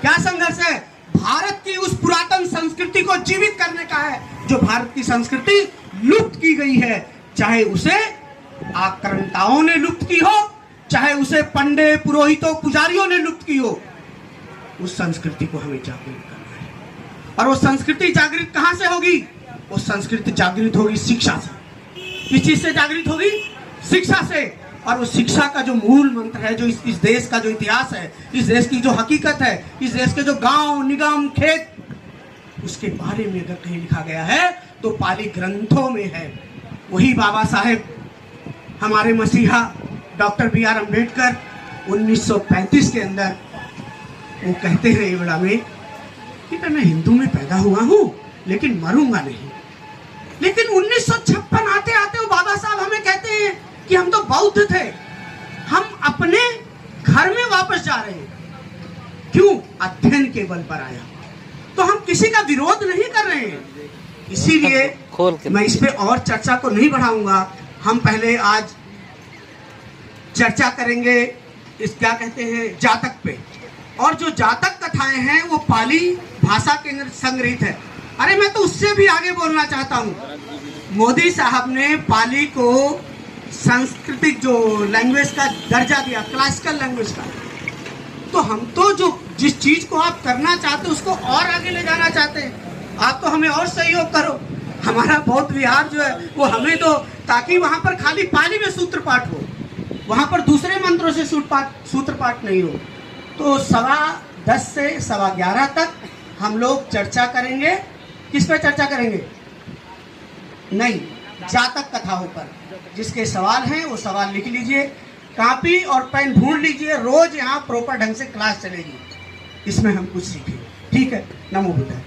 क्या संघर्ष है? भारत की उस पुरातन संस्कृति को जीवित करने का है, जो भारत की संस्कृति लुप्त की गई है, चाहे उसे आक्रांताओं ने लुप्त की हो, चाहे उसे पंडित पुरोहितों पुजारियों ने लुप्त की हो। उस संस्कृति को हमें जागृत करना है। और वो संस्कृति जागृत कहां से होगी? वो संस्कृति जागृत होगी शिक्षा से। किस चीज से जागृत होगी? शिक्षा से। और उस शिक्षा का जो मूल मंत्र है, जो इस देश का जो इतिहास है, इस देश की जो हकीकत है, इस देश के जो गांव निगम खेत, उसके बारे में अगर कहीं लिखा गया है तो पाली ग्रंथों में है। वही बाबा साहेब, हमारे मसीहा डॉक्टर बी.आर. अम्बेडकर 1935 के अंदर वो कहते हैं एवड़ा में कि मैं हिंदू में पैदा हुआ हूं लेकिन मरूंगा नहीं। लेकिन 1956 आते आते वो बाबा साहब हमें कहते हैं कि हम तो बौद्ध थे, हम अपने घर में वापस जा रहे हैं। क्यों? अध्ययन के बल पर आया। तो हम किसी का विरोध नहीं कर रहे हैं, इसीलिए मैं इस पे और चर्चा को नहीं बढ़ाऊंगा। हम पहले आज चर्चा करेंगे इस क्या कहते हैं जातक पे। और जो जातक कथाएं हैं वो पाली भाषा के संग्रहित है। अरे मैं तो उससे भी आगे बोलना चाहता हूँ। मोदी साहब ने पाली को सांस्कृतिक जो लैंग्वेज का दर्जा दिया, क्लासिकल लैंग्वेज का। तो हम तो जो जिस चीज को आप करना चाहते हो उसको और आगे ले जाना चाहते हैं। आप तो हमें और सहयोग करो। हमारा बौद्ध विहार जो है वो हमें दो, ताकि वहां पर खाली पाली में सूत्रपाठ हो, वहां पर दूसरे मंत्रों से सूत्रपाठ नहीं हो। तो 10:15 से 11:15 तक हम लोग चर्चा करेंगे। किस पर चर्चा करेंगे? नहीं, जातक कथाओं पर। जिसके सवाल हैं वो सवाल लिख लीजिए, कॉपी और पेन ढूंढ लीजिए। रोज यहाँ प्रॉपर ढंग से क्लास चलेगी, इसमें हम कुछ सीखेंगे। ठीक है? नमो बुद्धाय।